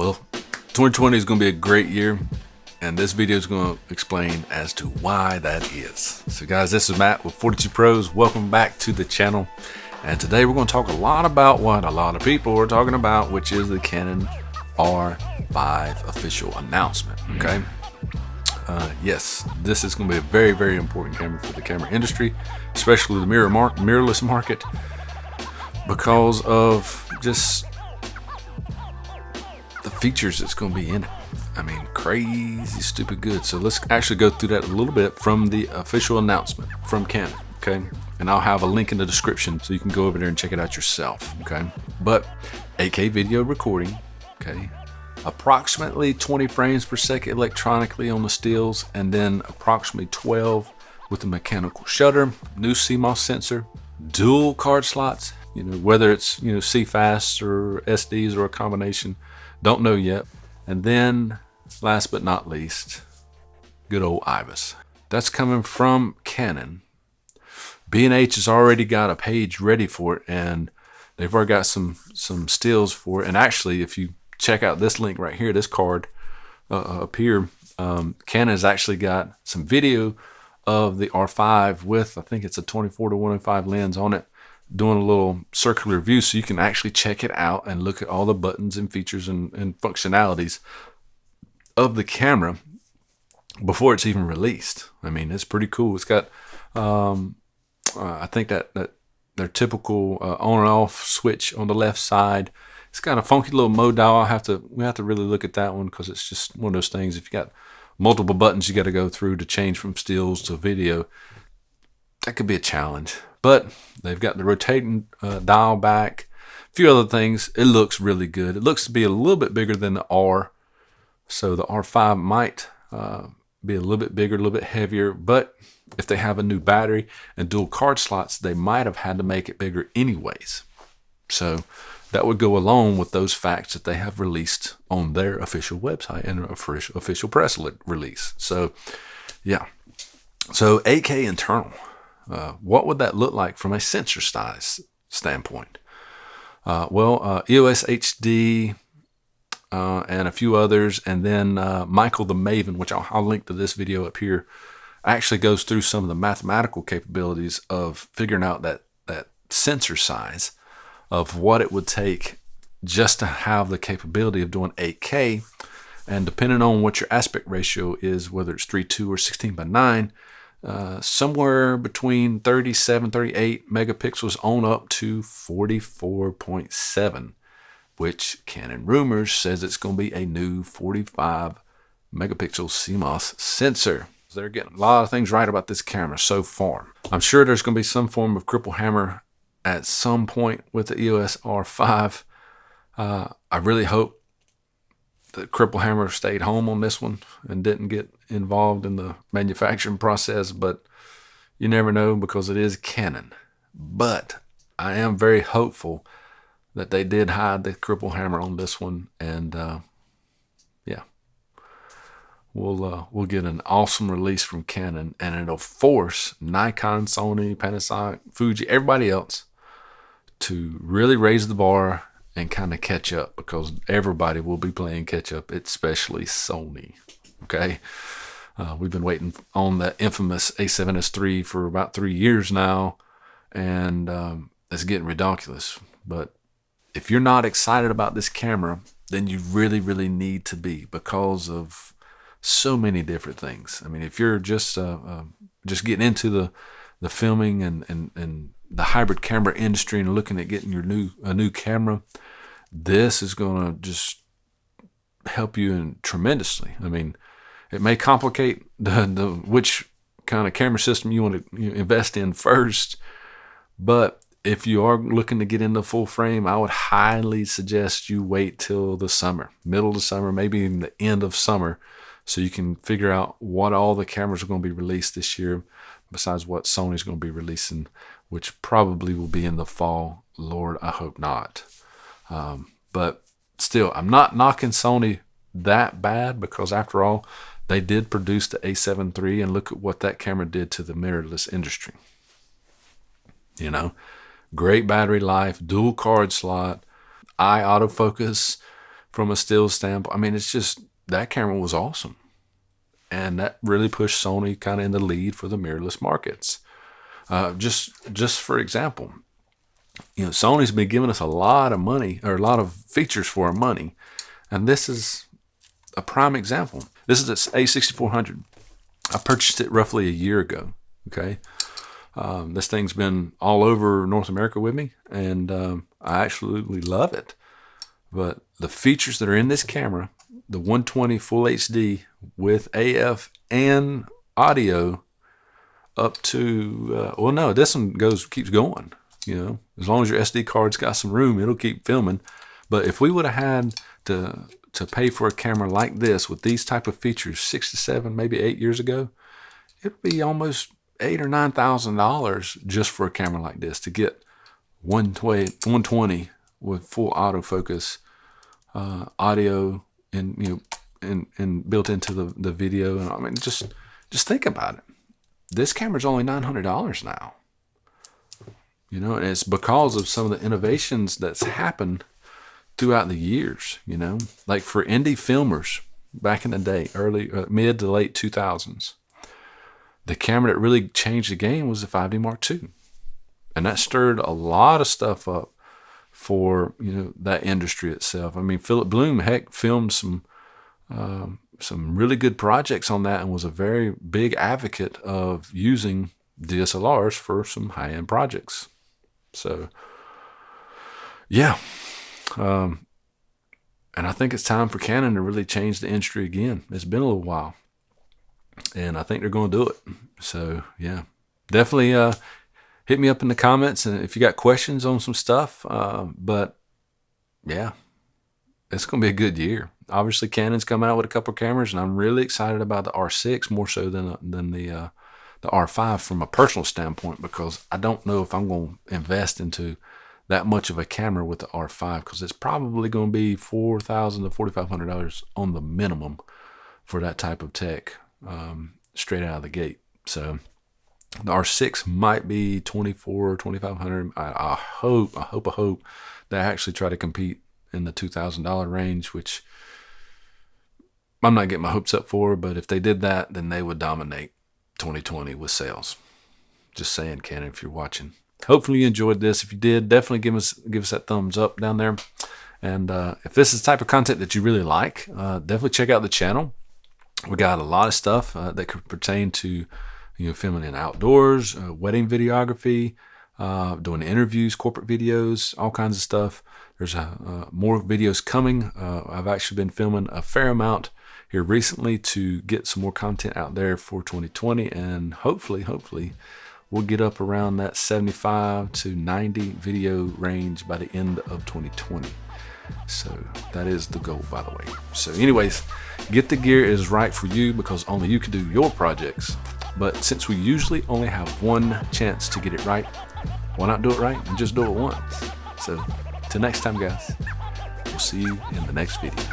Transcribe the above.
Well, 2020 is going to be a great year, and this video is going to explain as to why that is. So guys, this is Matt with 42 Pros. Welcome back to the channel. And today we're going to talk a lot about what a lot of people are talking about, which is the Canon R5 official announcement, okay? Yes, this is going to be a very, very important camera for the camera industry, especially the mirrorless market, because of just the features that's going to be in it. I mean, crazy, stupid good. So let's actually go through that a little bit from the official announcement from Canon, okay? And I'll have a link in the description so you can go over there and check it out yourself, okay? But 8K video recording, okay? Approximately 20 frames per second electronically on the stills, and then approximately 12 with the mechanical shutter, new CMOS sensor, dual card slots, whether it's, CFast or SDs or a combination, don't know yet. And then last but not least, good old IBIS. That's coming from Canon. B&H has already got a page ready for it, and they've already got some stills for it. And actually, if you check out this link right here, this card up here, Canon has actually got some video of the R5 with, I think it's a 24-105 lens on it, doing a little circular view, so you can actually check it out and look at all the buttons and features and functionalities of the camera before it's even released. I mean, it's pretty cool. It's got I think that their typical on and off switch on the left side. It's got a funky little mode dial. We have to really look at that one, because it's just one of those things. If you got multiple buttons you got to go through to change from stills to video, that could be a challenge. But they've got the rotating dial back, a few other things. It looks really good. It looks to be a little bit bigger than the R, so the R5 might be a little bit bigger, a little bit heavier. But if they have a new battery and dual card slots, they might have had to make it bigger anyways. So that would go along with those facts that they have released on their official website and official press release. So yeah, so 8K internal. What would that look like from a sensor size standpoint? EOS HD and a few others, and then Michael the Maven, which I'll link to this video up here, actually goes through some of the mathematical capabilities of figuring out that sensor size of what it would take just to have the capability of doing 8K. And depending on what your aspect ratio is, whether it's 3:2 or 16:9, somewhere between 37, 38 megapixels on up to 44.7, which Canon Rumors says it's going to be a new 45 megapixel CMOS sensor. They're getting a lot of things right about this camera so far. I'm sure there's going to be some form of cripple hammer at some point with the EOS R5. I really hope that cripple hammer stayed home on this one and didn't get involved in the manufacturing process, but you never know, because it is Canon. But I am very hopeful that they did hide the cripple hammer on this one, and yeah, we'll get an awesome release from Canon, and it'll force Nikon, Sony, Panasonic, Fuji, everybody else to really raise the bar and kind of catch up, because everybody will be playing catch up, especially Sony. Okay, we've been waiting on that infamous A7S III for about 3 years now, and it's getting ridiculous. But if you're not excited about this camera, then you really, really need to be, because of so many different things. I mean, if you're just getting into the filming and the hybrid camera industry and looking at getting a new camera, this is going to just help you tremendously. I mean, it may complicate the which kind of camera system you want to invest in first, but if you are looking to get into full frame, I would highly suggest you wait till the summer, middle of the summer, maybe even the end of summer, so you can figure out what all the cameras are going to be released this year, besides what Sony's going to be releasing, which probably will be in the fall. Lord, I hope not. But still, I'm not knocking Sony that bad, because after all, they did produce the A7 III, and look at what that camera did to the mirrorless industry. Great battery life, dual card slot, eye autofocus, from a still standpoint. I mean, it's just, that camera was awesome. And that really pushed Sony kind of in the lead for the mirrorless markets. Just for example, Sony's been giving us a lot of money, or a lot of features for our money. And this is a prime example. This is the A6400. I purchased it roughly a year ago. Okay. This thing's been all over North America with me, and I absolutely love it. But the features that are in this camera, the 120 full HD with AF and audio up to, well, no, this one keeps going. As long as your SD card's got some room, it'll keep filming. But if we would have had to pay for a camera like this with these type of features 6 to 7, maybe 8 years ago, it'd be almost $8,000 or $9,000 just for a camera like this to get 120 with full autofocus, audio, and built into the video. And I mean, just think about it. This camera's only $900 now. And it's because of some of the innovations that's happened throughout the years. Like for indie filmers back in the day, mid to late 2000s, the camera that really changed the game was the 5D Mark II. And that stirred a lot of stuff up for, that industry itself. I mean, Philip Bloom, filmed some really good projects on that and was a very big advocate of using DSLRs for some high-end projects. So, yeah. And I think it's time for Canon to really change the industry again. It's been a little while, and I think they're going to do it. So, yeah, definitely hit me up in the comments, and if you got questions on some stuff. But yeah, it's going to be a good year. Obviously, Canon's coming out with a couple of cameras, and I'm really excited about the R6 more so than the R5 from a personal standpoint, because I don't know if I'm going to invest into that much of a camera with the R5, because it's probably going to be $4,000 to $4,500 on the minimum for that type of tech, straight out of the gate. So the R6 might be $2,400 or $2,500. I hope they actually try to compete in the $2,000 range, which I'm not getting my hopes up for, but if they did that, then they would dominate 2020 with sales. Just saying, Canon, if you're watching. Hopefully you enjoyed this. If you did, definitely give us that thumbs up down there. And if this is the type of content that you really like, definitely check out the channel. We got a lot of stuff that could pertain to filming in outdoors, wedding videography, doing interviews, corporate videos, all kinds of stuff. There's more videos coming. I've actually been filming a fair amount here recently to get some more content out there for 2020, and hopefully we'll get up around that 75 to 90 video range by the end of 2020. So that is the goal, by the way. So anyways, get the gear is right for you, because only you can do your projects. But since we usually only have one chance to get it right, why not do it right and just do it once? So till next time, guys, we'll see you in the next video.